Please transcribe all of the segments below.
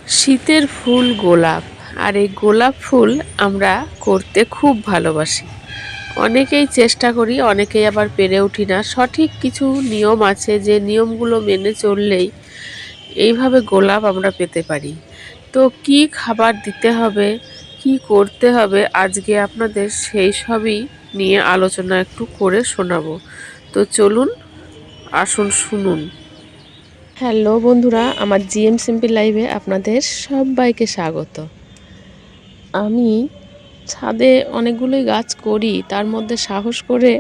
শীতের ফুল গোলাপ। আর এই গোলাপ ফুল আমরা করতে খুব ভালোবাসি। অনেকেই চেষ্টা করি, অনেকেই আবার পেরে উঠি না। সঠিক কিছু নিয়ম আছে, যে নিয়মগুলো মেনে চললেই এইভাবে গোলাপ আমরা পেতে পারি। তো কি খাবার দিতে হবে, কি করতে হবে, আজকে আপনাদের সেই সবই নিয়ে আলোচনা একটু করে শোনাবো। তো চলুন, আসুন শুনুন। হ্যালো বন্ধুরা, আমার জিএম সিম্পল লাইভে আপনাদের সবাইকে স্বাগত। আমি ছাদে অনেকগুলোই গাছ করি, তার মধ্যে সাহস করে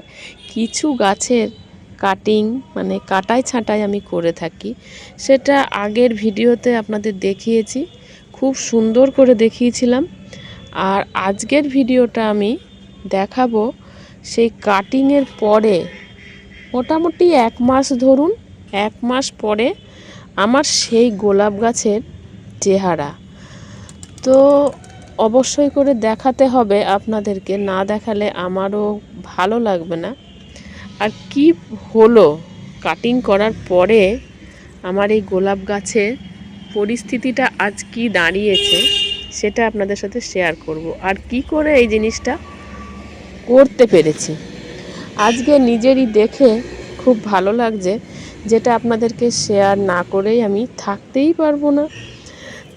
কিছু গাছের কাটিং মানে কাটাই ছাঁটাই আমি করে থাকি। সেটা আগের ভিডিওতে আপনাদের দেখিয়েছি, খুব সুন্দর করে দেখিয়েছিলাম। আর আজকের ভিডিওটা আমি দেখাবো সেই কাটিংয়ের পরে, মোটামুটি 1 মাস ধরুন, 1 মাস পরে আমার সেই গোলাপ গাছের চেহারা। তো অবশ্যই করে দেখাতে হবে আপনাদেরকে, না দেখালে আমারও ভালো লাগবে না। আর কি হলো কাটিং করার পরে আমার এই গোলাপ গাছের পরিস্থিতিটা আজ কি দাঁড়িয়েছে, সেটা আপনাদের সাথে শেয়ার করব। আর কি করে এই জিনিসটা করতে পেরেছি আজকে নিজেরই দেখে খুব ভালো লাগছে, যেটা আপনাদেরকে শেয়ার না করেই আমি থাকতেই পারবো না।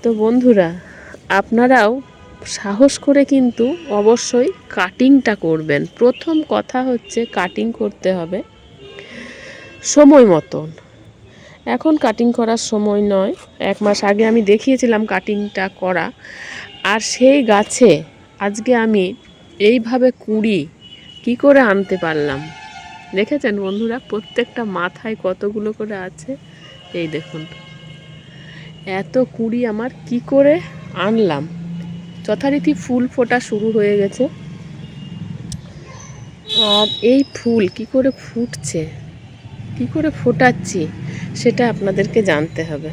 তো বন্ধুরা, আপনারাও সাহস করে কিন্তু অবশ্যই কাটিংটা করবেন। প্রথম কথা হচ্ছে কাটিং করতে হবে সময় মতন। এখন কাটিং করার সময় নয়, 1 মাস আগে আমি দেখিয়েছিলাম কাটিংটা করা। আর সেই গাছে আজকে আমি এইভাবে কুঁড়ি কি করে আনতে পারলাম দেখেছেন বন্ধুরা? প্রত্যেকটা মাথায় কতগুলো করে আছে, এই দেখুন। এত কুঁড়ি আমার কি করে আনলাম। যথারীতি ফুল ফোটা শুরু হয়ে গেছে। আর এই ফুল কি করে ফুটছে, কি করে ফোটাচ্ছি, সেটা আপনাদেরকে জানতে হবে,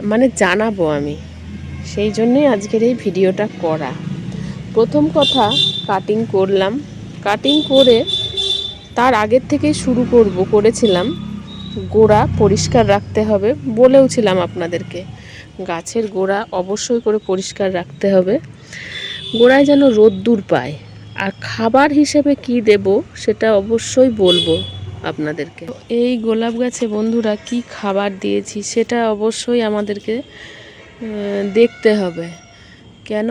মানে জানাবো আমি। সেই জন্যই আজকের এই ভিডিওটা করা। প্রথম কথা, কাটিং করলাম। কাটিং করে তার আগের থেকেই শুরু করেছিলাম। গোড়া পরিষ্কার রাখতে হবে, বলেওছিলাম আপনাদেরকে। গাছের গোড়া অবশ্যই করে পরিষ্কার রাখতে হবে, গোড়ায় যেন রোদ্দুর পায়। আর খাবার হিসেবে কি দেব সেটা অবশ্যই বলবো আপনাদেরকে। এই গোলাপ গাছে বন্ধুরা কি খাবার দিয়েছি সেটা অবশ্যই আমাদেরকে দেখতে হবে। কেন,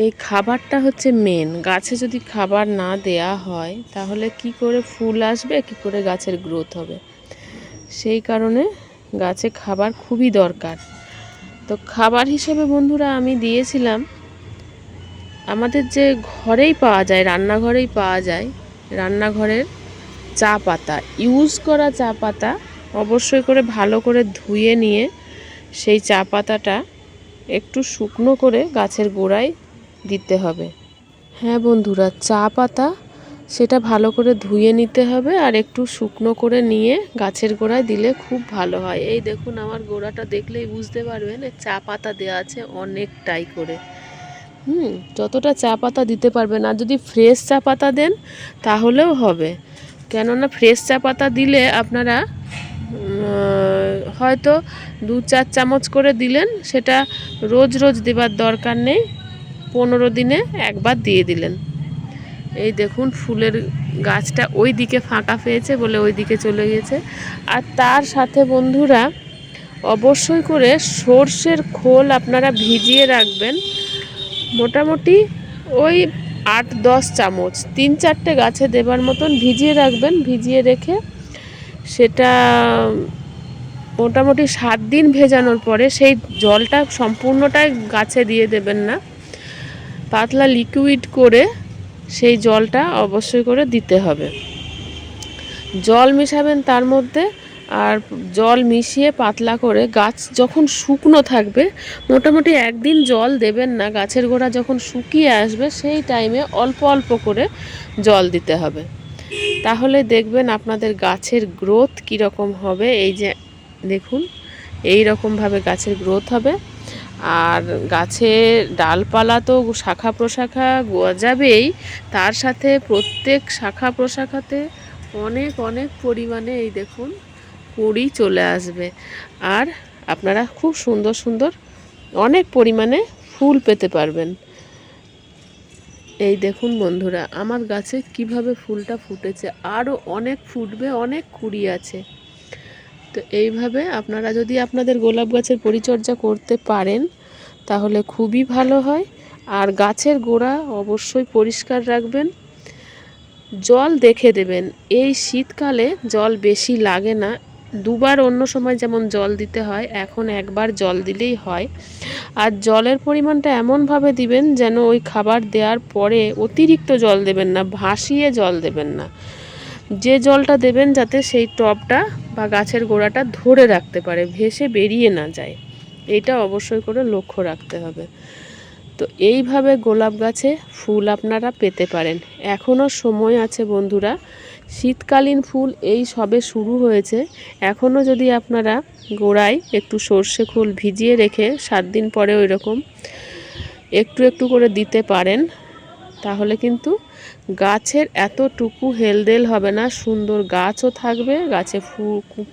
এই খাবারটা হচ্ছে মেন। গাছে যদি খাবার না দেয়া হয় তাহলে কি করে ফুল আসবে, কি করে গাছের গ্রোথ হবে? সেই কারণে গাছে খাবার খুবই দরকার। তো খাবার হিসেবে বন্ধুরা আমি দিয়েছিলাম, আমাদের যে ঘরেই পাওয়া যায়, রান্নাঘরেই পাওয়া যায়, রান্নাঘরের চা পাতা, ইউজ করা চা পাতা অবশ্যই করে ভালো করে ধুয়ে নিয়ে সেই চা পাতাটা একটু শুকনো করে গাছের গোড়ায় দিতে হবে। হ্যাঁ বন্ধুরা, চা পাতা সেটা ভালো করে ধুয়ে নিতে হবে আর একটু শুকনো করে নিয়ে গাছের গোড়ায় দিলে খুব ভালো হয়। এই দেখুন, আমার গোড়াটা দেখলেই বুঝতে পারবেন চা পাতা দেওয়া আছে অনেকটাই করে। যতটা চা পাতা দিতে পারবেন। আর যদি ফ্রেশ চা পাতা দেন তাহলেও হবে, কেননা ফ্রেশ চা পাতা দিলে আপনারা হয়তো 2-4 চামচ করে দিলেন, সেটা রোজ রোজ দেবার দরকার নেই, 15 দিনে একবার দিয়ে দিলেন। এই দেখুন, ফুলের গাছটা ওই দিকে ফাঁকা পেয়েছে বলে ওই দিকে চলে গেছে। আর তার সাথে বন্ধুরা অবশ্যই করে সর্ষের খোল আপনারা ভিজিয়ে রাখবেন, মোটামুটি ওই 8-10 চামচ, 3-4টে গাছে দেবার মতন ভিজিয়ে রাখবেন। ভিজিয়ে রেখে সেটা মোটামুটি 7 দিন ভেজানোর পরে সেই জলটা সম্পূর্ণটাই গাছে দিয়ে দেবেন না, পাতলা লিকুইড করে সেই জলটা অবশ্যই করে দিতে হবে। জল মেশাবেন তার মধ্যে, আর জল মিশিয়ে পাতলা করে গাছ যখন শুকনো থাকবে, মোটামুটি 1 দিন জল দেবেন না। গাছের গোড়া যখন শুকিয়ে আসবে সেই টাইমে অল্প অল্প করে জল দিতে হবে। তাহলে দেখবেন আপনাদের গাছের গ্রোথ কীরকম হবে। এই যে দেখুন, এই রকমভাবে গাছের গ্রোথ হবে। আর গাছের ডালপালা তো শাখা প্রশাখা গজাবেই, তার সাথে প্রত্যেক শাখা প্রশাখাতে অনেক অনেক পরিমাণে এই দেখুন কুঁড়ি চলে আসবে। আর আপনারা খুব সুন্দর সুন্দর অনেক পরিমাণে ফুল পেতে পারবেন। এই দেখুন বন্ধুরা, আমার গাছে কিভাবে ফুলটা ফুটেছে, আরও অনেক ফুটবে, অনেক কুড়ি আছে। তো এইভাবে আপনারা যদি আপনাদের গোলাপ গাছের পরিচর্যা করতে পারেন তাহলে খুবই ভালো হয়। আর গাছের গোড়া অবশ্যই পরিষ্কার রাখবেন, জল দেখে দেবেন। এই শীতকালে জল বেশি লাগে না, দুবার অন্য সময় যেমন জল দিতে হয় এখন একবার জল দিলেই হয়। আর জলের পরিমাণটা এমনভাবে দিবেন যেন ওই খাবার দেওয়ার পরে অতিরিক্ত জল দেবেন না, ভাসিয়ে জল দেবেন না। যে জলটা দেবেন যাতে সেই টবটা বা গাছের গোড়াটা ধরে রাখতে পারে, ভেসে বেরিয়ে না যায়, এটা অবশ্যই করে লক্ষ্য রাখতে হবে। তো এইভাবে গোলাপ গাছে ফুল আপনারা পেতে পারেন। এখনও সময় আছে বন্ধুরা, শীতকালীন ফুল এই সবে শুরু হয়েছে। এখনও যদি আপনারা গোড়ায় একটু সর্ষে খোল ভিজিয়ে রেখে 7 দিন পরে ওই রকম একটু একটু করে দিতে পারেন, তাহলে কিন্তু গাছের এতটুকু হেলদেল হবে না, সুন্দর গাছও থাকবে, গাছে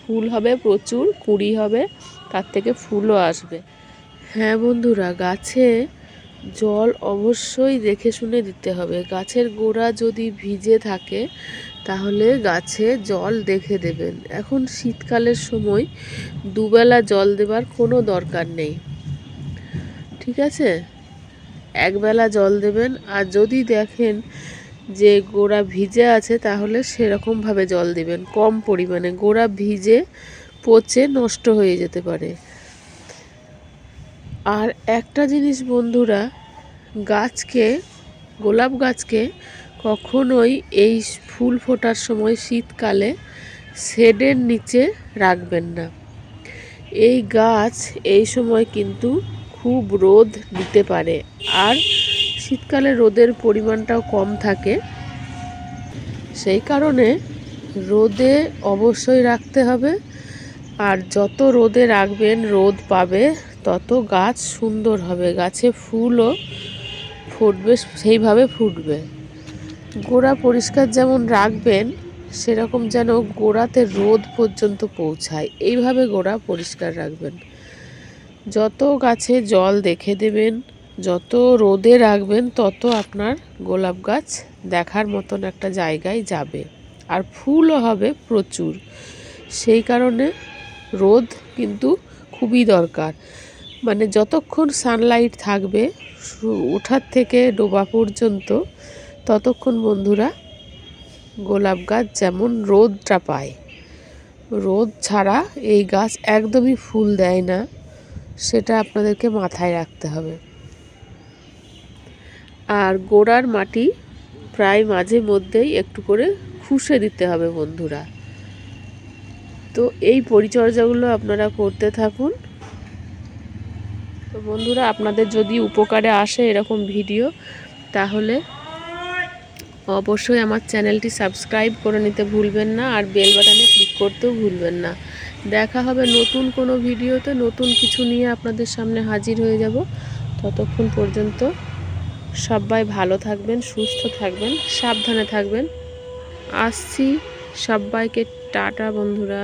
ফুল হবে প্রচুর, কুঁড়ি হবে, তার থেকে ফুলও আসবে। হ্যাঁ বন্ধুরা, গাছে জল অবশ্যই দেখে শুনে দিতে হবে। গাছের গোড়া যদি ভিজে থাকে তাহলে গাছে জল দেখে দেবেন। এখন শীতকালের সময় দুবেলা জল দেবার কোনো দরকার নেই, ঠিক আছে? একবেলা জল দেবেন। আর যদি দেখেন যে গোড়া ভিজে আছে তাহলে সেরকমভাবে জল দিবেন, কম পরিমাণে। গোড়া ভিজে পচে নষ্ট হয়ে যেতে পারে। আর একটা জিনিস বন্ধুরা, গাছকে, গোলাপ গাছকে কখনোই এই ফুল ফোটার সময় শীতকালে শেডের নিচে রাখবেন না। এই গাছ এই সময় কিন্তু খুব রোদ নিতে পারে, আর শীতকালে রোদের পরিমাণটাও কম থাকে, সেই কারণে রোদে অবশ্যই রাখতে হবে। আর যত রোদে রাখবেন, রোদ পাবে, তত গাছ সুন্দর হবে, গাছে ফুলও ফুটবে, সেইভাবে ফুটবে। গোড়া পরিষ্কার যেমন রাখবেন সেরকম যেন গোড়াতে রোদ পর্যন্ত পৌঁছায়, এইভাবে গোড়া পরিষ্কার রাখবেন। যত গাছে জল দেখে দেবেন, যত রোদে রাখবেন, তত আপনার গোলাপ গাছ দেখার মতন একটা জায়গায় যাবে, আর ফুলও হবে প্রচুর। সেই কারণে রোদ কিন্তু খুবই দরকার, মানে যতক্ষণ সানলাইট থাকবে ওঠার থেকে ডোবা পর্যন্ত, ততক্ষণ বন্ধুরা গোলাপ গাছ যেমন রোদটা পায়। রোদ ছাড়া এই গাছ একদমই ফুল দেয় না, সেটা আপনাদেরকে মাথায় রাখতে হবে। আর গোড়ার মাটি প্রায় মাঝে মধ্যেই একটু করে খুশে দিতে হবে বন্ধুরা। তো এই পরিচর্যাগুলো আপনারা করতে থাকুন। তো বন্ধুরা, আপনাদের যদি উপকারে আসে এরকম ভিডিও, তাহলে অবশ্যই আমার চ্যানেলটি সাবস্ক্রাইব করে নিতে ভুলবেন না, আর বেল বাটনে ক্লিক করতেও ভুলবেন না। দেখা হবে নতুন কোনো ভিডিওতে, নতুন কিছু নিয়ে আপনাদের সামনে হাজির হয়ে যাব। ততক্ষণ পর্যন্ত সবাই ভালো থাকবেন, সুস্থ থাকবেন, সাবধানে থাকবেন। আসছি, সবাইকে টাটা বন্ধুরা।